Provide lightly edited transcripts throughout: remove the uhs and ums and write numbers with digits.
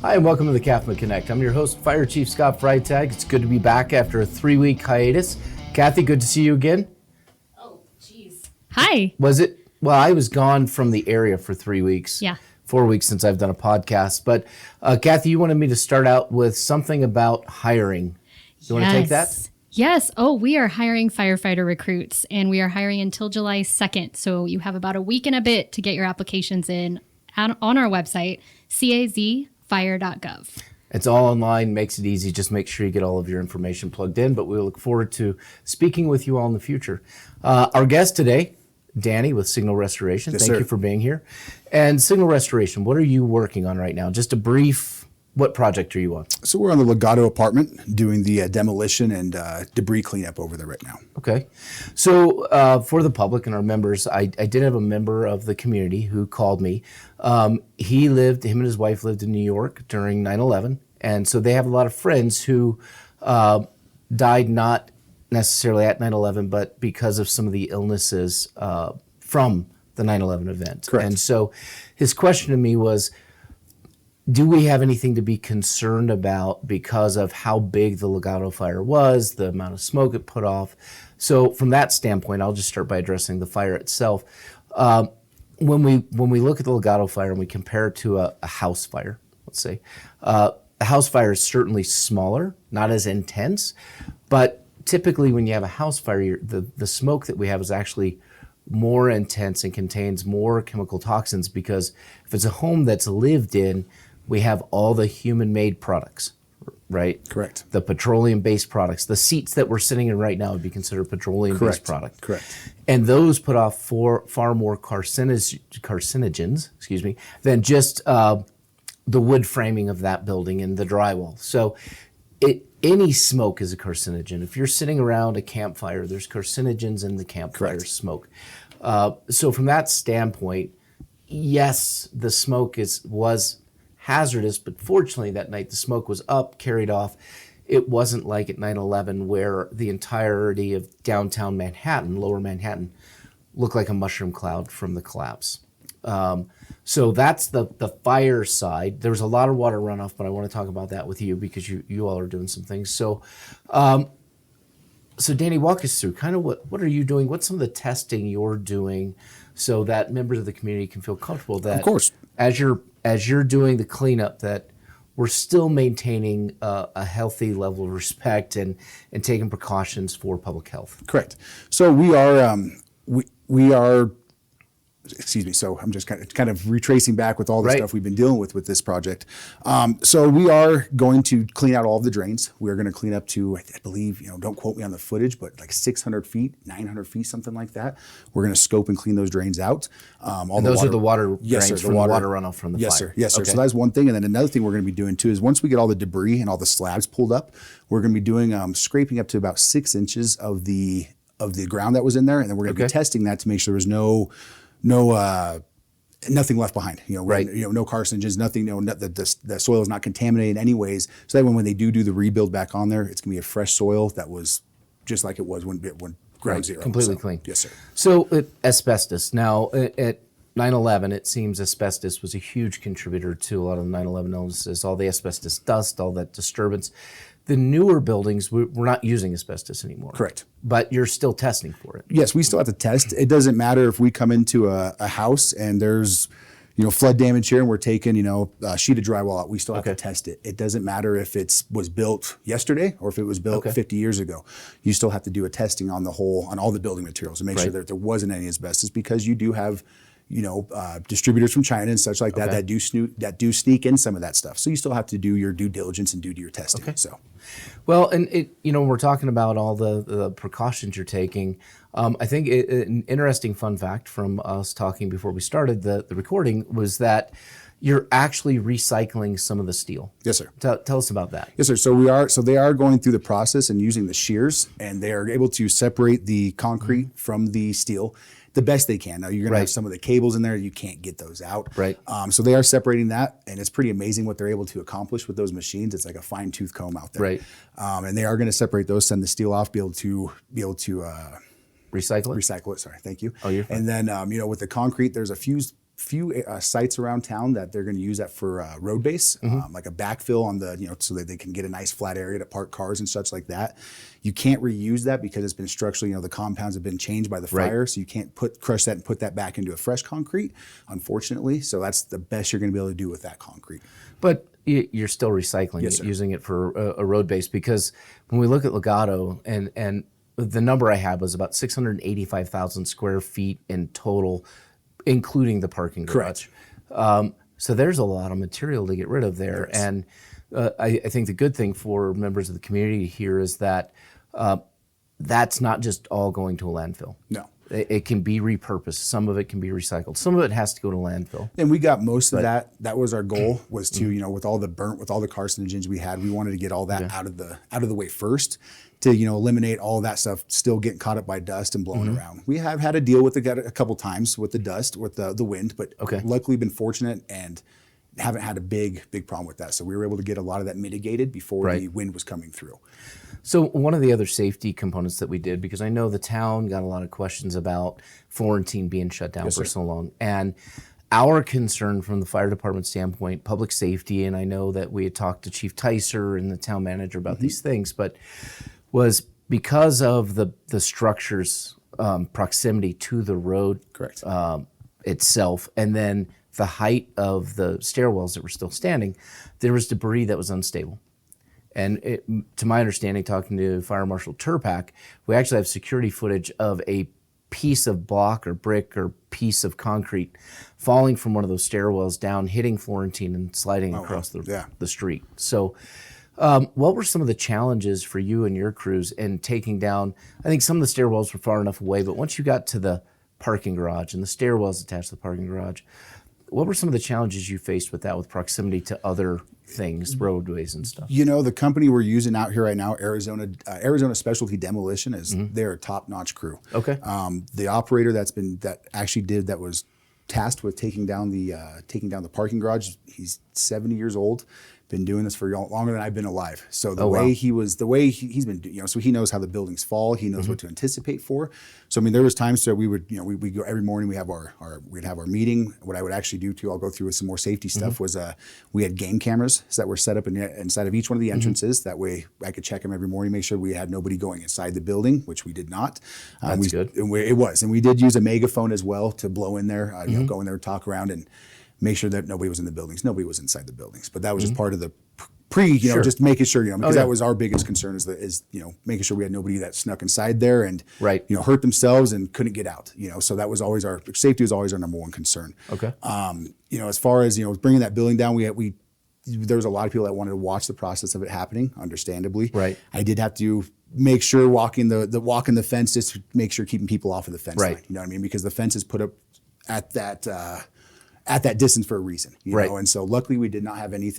Hi, and welcome to the CAFMA Connect. I'm your host, Fire Chief Scott Freitag. It's good to be back after a 3-week hiatus. Kathy, good to see you again. Oh, geez. Hi. Was it? Well, I was gone from the area for 3 weeks. Yeah. 4 weeks since I've done a podcast. But Kathy, you wanted me to start out with something about hiring. You want to take that? Yes. Oh, we are hiring firefighter recruits, and we are hiring until July 2nd. So you have about a week and a bit to get your applications in on our website, cazfire.gov. It's all online, makes it easy. Just make sure you get all of your information plugged in. But we look forward to speaking with you all in the future. Our guest today, Danny with Signal Restoration. Yes, Thank sir. you for being here. And Signal Restoration, what are you working on right now? Just a brief, what project are you on? So we're on the Legado apartment doing the demolition and debris cleanup over there right now. Okay. So for the public and our members, I did have a member of the community who called me. Him and his wife lived in New York during 9/11. And so they have a lot of friends who died not necessarily at 9/11, but because of some of the illnesses from the 9/11 event. Correct. And so his question to me was, do we have anything to be concerned about because of how big the Legado fire was, the amount of smoke it put off? So from that standpoint, I'll just start by addressing the fire itself. When we look at the Legado fire and we compare it to a house fire, let's say, a house fire is certainly smaller, not as intense, but typically when you have a house fire, the smoke that we have is actually more intense and contains more chemical toxins, because if it's a home that's lived in, we have all the human-made products, right? Correct. The petroleum-based products. The seats that we're sitting in right now would be considered petroleum-based product. Correct. And those put off far more carcinogens, than just the wood framing of that building and the drywall. So any smoke is a carcinogen. If you're sitting around a campfire, there's carcinogens in the campfire smoke. So from that standpoint, yes, the smoke was hazardous, but fortunately that night the smoke was up, carried off. It wasn't like at 9/11 where the entirety of downtown Manhattan, lower Manhattan, looked like a mushroom cloud from the collapse. So that's the fire side. There was a lot of water runoff, but I want to talk about that with you because you all are doing some things. So Danny, walk us through kind of what are you doing? What's some of the testing you're doing so that members of the community can feel comfortable that, Of course, as you're doing the cleanup, that we're still maintaining a healthy level of respect and taking precautions for public health. correct. So we are. Excuse me. So I'm just kind of retracing back with all the stuff we've been dealing with this project. So we are going to clean out all of the drains. We're going to clean up to, I believe, don't quote me on the footage, but like 600 feet, 900 feet, something like that. We're going to scope and clean those drains out. Those are the water drains from the water runoff from the yes, fire. Sir. Yes, sir. Okay. So that's one thing. And then another thing we're going to be doing too is once we get all the debris and all the slabs pulled up, we're going to be doing scraping up to about 6 inches of the ground that was in there, and then we're going to be testing that to make sure there was nothing left behind. No carcinogens, nothing. The soil is not contaminated anyways. So that when they do the rebuild back on there, it's going to be a fresh soil that was just like it was when ground zero. Completely clean. Yes, sir. So asbestos. Now at 9/11, it seems asbestos was a huge contributor to a lot of the 9/11 illnesses. All the asbestos dust, all that disturbance. The newer buildings, we're not using asbestos anymore. Correct. But you're still testing for it. Yes, we still have to test. It doesn't matter if we come into a house and there's, flood damage here and we're taking, a sheet of drywall out. We still have to test it. It doesn't matter if it was built yesterday or if it was built 50 years ago. You still have to do a testing on all the building materials and make sure that there wasn't any asbestos, because you do have distributors from China and such like that that do sneak in some of that stuff. So you still have to do your due diligence and do your testing. Okay. So, well, and we're talking about all the precautions you're taking. I think an interesting fun fact from us talking before we started the recording was that you're actually recycling some of the steel. Yes, sir. Tell us about that. Yes, sir. So they are going through the process and using the shears, and they are able to separate the concrete from the steel the best they can. Now you're going to have some of the cables in there. You can't get those out. Right. So they are separating that, and it's pretty amazing what they're able to accomplish with those machines. It's like a fine tooth comb out there. Right. And they are going to separate those, send the steel off, be able to recycle it. Recycle it. Sorry. Thank you. Oh, you're fine. And then, with the concrete, there's a few sites around town that they're going to use that for road base, like a backfill on the, so that they can get a nice flat area to park cars and such like that. You can't reuse that because it's been structurally, the compounds have been changed by the fire, so you can't crush that and put that back into a fresh concrete, unfortunately. So that's the best you're going to be able to do with that concrete. But you're still recycling it, using it for a road base, because when we look at Legado, and the number I had was about 685,000 square feet in total, including the parking garage. So there's a lot of material to get rid of there. And I think the good thing for members of the community here is that that's not just all going to a landfill. No. It can be repurposed. Some of it can be recycled. Some of it has to go to landfill. And we got most of that. That was our goal, was to, with all the carcinogens we had, we wanted to get all that out of the way first, to, eliminate all of that stuff still getting caught up by dust and blowing around. We have had to deal with it a couple times with the dust, with the wind, but luckily been fortunate and haven't had a big problem with that. So we were able to get a lot of that mitigated before the wind was coming through. So one of the other safety components that we did, because I know the town got a lot of questions about Florentine being shut down for so long, and our concern from the fire department standpoint, public safety, and I know that we had talked to Chief Ticer and the town manager about these things, but was because of the structure's proximity to the road itself, and then the height of the stairwells that were still standing, there was debris that was unstable. And to my understanding, talking to Fire Marshal Turpak, we actually have security footage of a piece of block or brick or piece of concrete falling from one of those stairwells down, hitting Florentine and sliding across the street. So what were some of the challenges for you and your crews in taking down? I think some of the stairwells were far enough away, but once you got to the parking garage and the stairwells attached to the parking garage, what were some of the challenges you faced with that, with proximity to other things, roadways and stuff? The company we're using out here right now, Arizona Specialty Demolition, is they're a top-notch crew. Okay. The operator that was tasked with taking down the parking garage, he's 70 years old. Been doing this for longer than I've been alive. So he's been, so he knows how the buildings fall. He knows what to anticipate for. So I mean, there was times that we would, we go every morning. We'd have our meeting. What I would actually do too, I'll go through with some more safety stuff. Was we had game cameras that were set up inside of each one of the entrances. That way, I could check them every morning, make sure we had nobody going inside the building, which we did not. That's good. It was, and we did use a megaphone as well to blow in there. Go in there, talk around, and make sure that nobody was in the buildings. Nobody was inside the buildings, but that was just part of the just making sure, because that was our biggest concern is making sure we had nobody that snuck inside there and, hurt themselves and couldn't get out, so that was always our safety was always our number one concern. Okay. As far as, bringing that building down, there was a lot of people that wanted to watch the process of it happening, understandably. Right. I did have to make sure walking the fence, just to make sure keeping people off of the fence line, you know what I mean? Because the fence is put up at that distance for a reason, you know? And so luckily we did not have any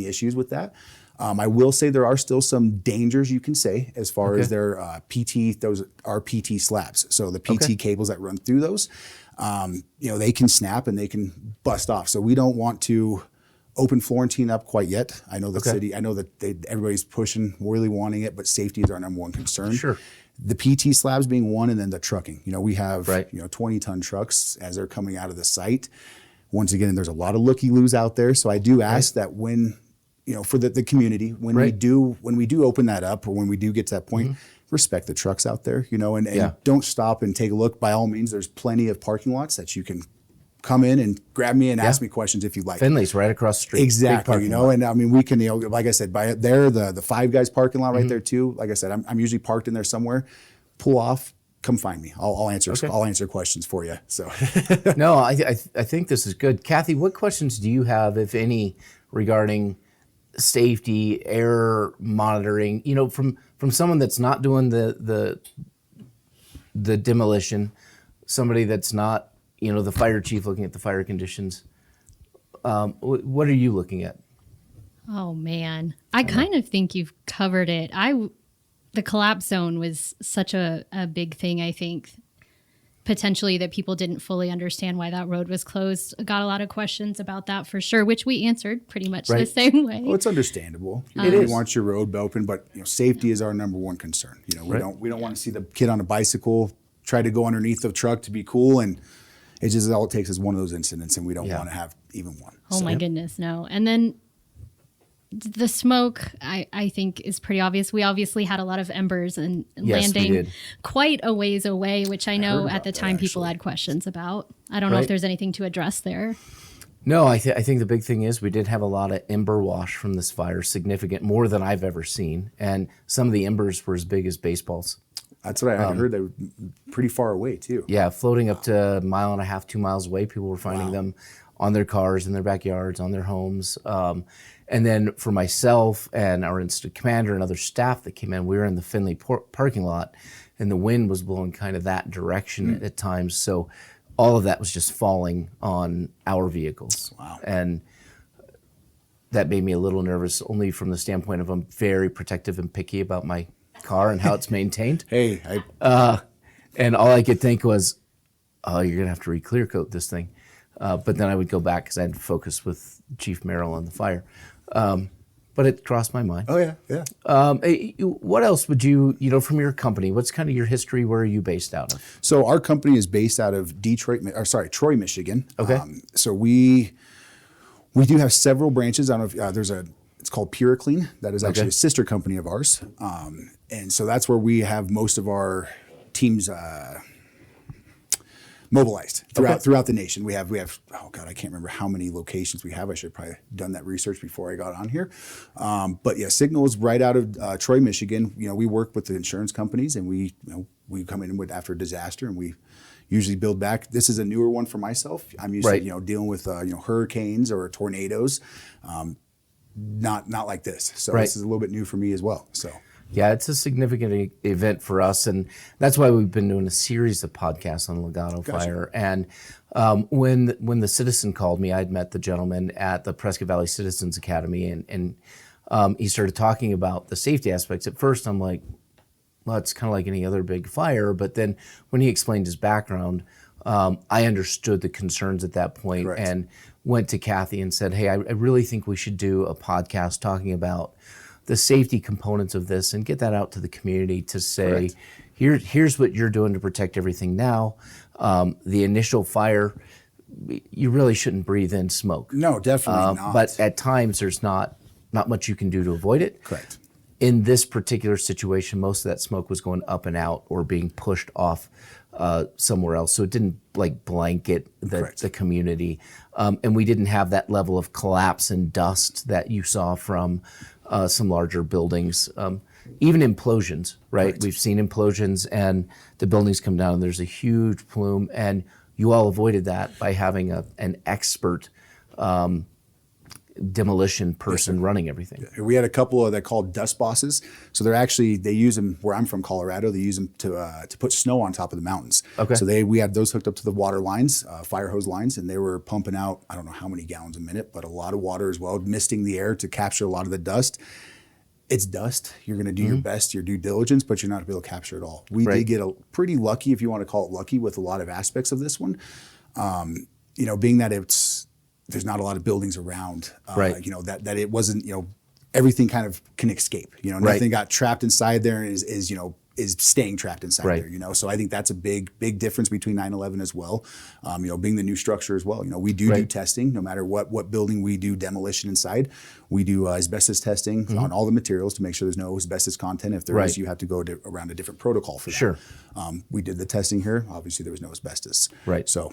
issues with that. I will say there are still some dangers, you can say, as far as their those are PT slabs. So the PT cables that run through those, they can snap and they can bust off. So we don't want to open Florentine up quite yet. I know the city, I know that everybody's pushing, really wanting it, but safety is our number one concern. Sure. The PT slabs being one, and then the trucking. We have 20-ton trucks as they're coming out of the site. Once again, there's a lot of looky-loos out there, so I do ask that when, for the community, when we do open that up, or when we do get to that point, respect the trucks out there, and don't stop and take a look. By all means, there's plenty of parking lots that you can come in and grab me and ask me questions if you'd like. Finley's right across the street. Exactly, and I mean, we can, like I said, by there, the Five Guys parking lot right there too. Like I said, I'm usually parked in there somewhere. Pull off. Come find me. I'll answer. I'll answer questions for you. So, no, I think this is good. Kathy, what questions do you have, if any, regarding safety, air monitoring? From someone that's not doing the demolition, somebody that's not, the fire chief looking at the fire conditions. What are you looking at? Oh man, I kind of think you've covered it. The collapse zone was such a big thing, I think, potentially, that people didn't fully understand why that road was closed. Got a lot of questions about that for sure, which we answered pretty much the same way. Well, it's understandable. You want your road open, but safety is our number one concern. We don't want to see the kid on a bicycle try to go underneath the truck to be cool and It's just all it takes is one of those incidents, and we don't Yeah. want to have even one. Oh my goodness, no. And then the smoke, I think, is pretty obvious. We obviously had a lot of embers and Yes, we landing did. quite a ways away, which I know heard at the about that, time people actually. had questions about. I don't know Right. if there's anything to address there. No, I think the big thing is we did have a lot of ember wash from this fire, significant, more than I've ever seen. And some of the embers were as big as baseballs. That's what I heard. They were pretty far away too. Yeah, floating up to a mile and a half, 2 miles away. People were finding them on their cars, in their backyards, on their homes. And then for myself and our incident commander and other staff that came in, we were in the Finley parking lot, and the wind was blowing kind of that direction at times. So all of that was just falling on our vehicles. Wow. And that made me a little nervous, only from the standpoint of I'm very protective and picky about my car and how it's maintained. Hey, And all I could think was, oh, you're going to have to re-clear coat this thing. But then I would go back because I had to focus with Chief Merrill on the fire. But it crossed my mind. oh yeah, yeah. What else would you from your company, what's kind of your history? Where are you based out of? So our company is based out of Troy, Michigan. Okay. So we do have several branches. I don't know if it's called PuraClean. That is actually Okay. a sister company of ours. And so that's where we have most of our teams mobilized throughout the nation. We have oh God, I can't remember how many locations we have. I should have probably done that research before I got on here. But yeah, Signal is right out of Troy, Michigan. We work with the insurance companies, and we come in with after a disaster, and we usually build back. This is a newer one for myself. I'm used Right. to dealing with hurricanes or tornadoes. Not like this. So Right. this is a little bit new for me as well. So. Yeah, it's a significant event for us, and that's why we've been doing a series of podcasts on Legado Fire. And when the citizen called me, I'd met the gentleman at the Prescott Valley Citizens Academy, and he started talking about the safety aspects. At first, I'm like, well, it's kind of like any other big fire. But then when he explained his background, I understood the concerns at that point. Correct. And went to Kathy and said, hey, I really think we should do a podcast talking about the safety components of this and get that out to the community to say, here's what you're doing to protect everything now. The initial fire, you really shouldn't breathe in smoke. No, definitely not. But at times there's not much you can do to avoid it. Correct. In this particular situation, most of that smoke was going up and out or being pushed off somewhere else. So it didn't blanket the community. And we didn't have that level of collapse and dust that you saw from some larger buildings. Even implosions, right? We've seen implosions and the buildings come down and there's a huge plume, and you all avoided that by having an expert demolition person running everything. We had a couple of that called dust bosses. So they use them where I'm from, Colorado. They use them to put snow on top of the mountains. Okay. So we had those hooked up to the water lines, fire hose lines, and they were pumping out, I don't know how many gallons a minute, but a lot of water as well, misting the air to capture a lot of the dust. It's dust. You're going to do your best, your due diligence, but you're not going to be able to capture it all. We did get pretty lucky, if you want to call it lucky, with a lot of aspects of this one. Being that there's not a lot of buildings around, that it wasn't, everything kind of can escape, nothing got trapped inside there and is staying trapped inside there, so I think that's a big difference between 9/11 as well. Being the new structure as well, we do testing, no matter what building we do demolition inside, we do asbestos testing on all the materials to make sure there's no asbestos content. If there is, you have to go around a different protocol for that. Sure. We did the testing here. Obviously there was no asbestos. Right. So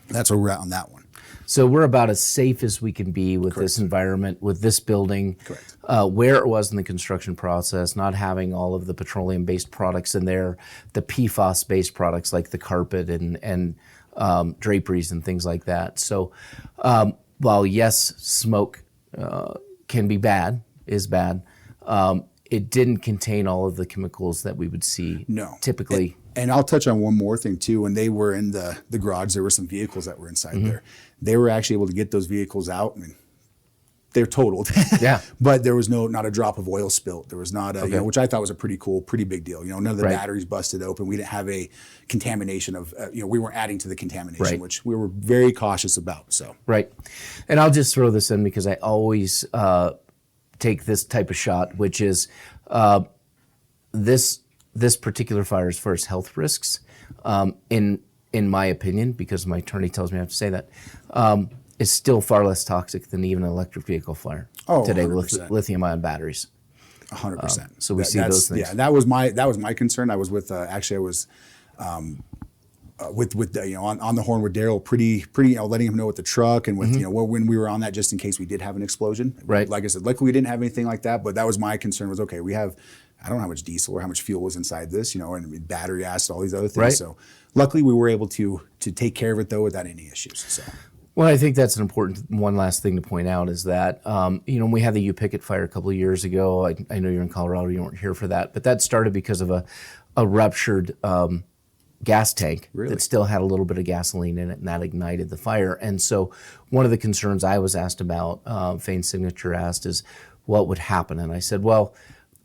that's where we're at on that one. So we're about as safe as we can be with this environment, with this building, where it was in the construction process, not having all of the petroleum-based products in there, the PFAS-based products like the carpet and draperies and things like that. So while yes, smoke can be bad, it didn't contain all of the chemicals that we would see typically. And I'll touch on one more thing too. When they were in the garage, there were some vehicles that were inside there. They were actually able to get those vehicles out. I mean, they're totaled. Yeah. But there was not a drop of oil spilt. There was not which I thought was a pretty big deal. None of the batteries busted open. We didn't have a contamination of, we weren't adding to the contamination, which we were very cautious about. So. Right. And I'll just throw this in because I always take this type of shot, which is this particular fire, as far as health risks, in in my opinion, because my attorney tells me I have to say that, is still far less toxic than even an electric vehicle fire today with 100%. lithium-ion batteries. 100%. So we see those things. Yeah, that was my concern. I was with actually I was with on the horn with Daryl, pretty letting him know with the truck and with when we were on that, just in case we did have an explosion. Right. Like I said, luckily we didn't have anything like that. But that was my concern. Was okay. I don't know how much diesel or how much fuel was inside this, and battery acid, all these other things. Right. So luckily we were able to take care of it though without any issues. So. Well, I think that's an important one last thing to point out is that, we had the U Pickett fire a couple of years ago. I know you're in Colorado, you weren't here for that, but that started because of a ruptured gas tank that still had a little bit of gasoline in it, and that ignited the fire. And so one of the concerns I was asked about, Fane's Signature asked, is what would happen? And I said, well,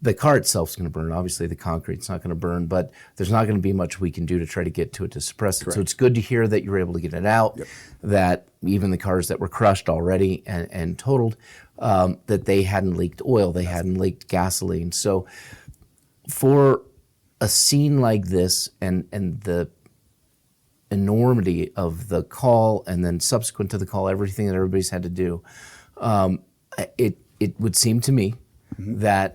the car itself is going to burn. Obviously, the concrete's not going to burn, but there's not going to be much we can do to try to get to it to suppress it. Correct. So it's good to hear that you were able to get it out, that even the cars that were crushed already and totaled, that they hadn't leaked oil, they hadn't leaked gasoline. So for a scene like this and the enormity of the call and then subsequent to the call, everything that everybody's had to do, it would seem to me that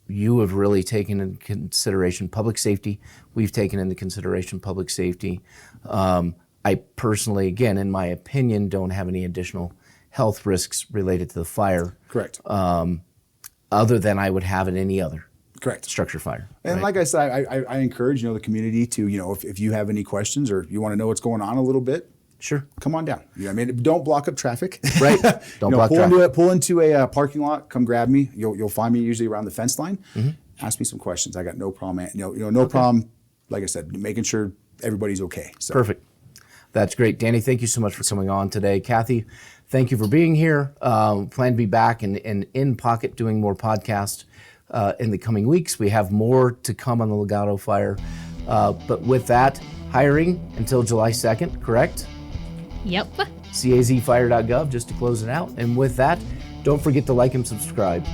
you have really taken into consideration public safety. We've taken into consideration public safety. I personally, again, in my opinion, don't have any additional health risks related to the fire. Correct. Other than I would have in any other structure fire. And like I said, I encourage the community to if you have any questions or you want to know what's going on a little bit, sure, come on down. Don't block up traffic. Right. Don't block traffic. Pull into a parking lot. Come grab me. You'll find me usually around the fence line. Ask me some questions. I got no problem. No problem. Like I said, making sure everybody's okay. So. Perfect. That's great, Danny. Thank you so much for coming on today. Kathy, thank you for being here. Plan to be back and in pocket doing more podcasts in the coming weeks. We have more to come on the Legado Fire. But with that, hiring until July 2nd, correct? Yep. CAZfire.gov just to close it out. And with that, don't forget to like and subscribe.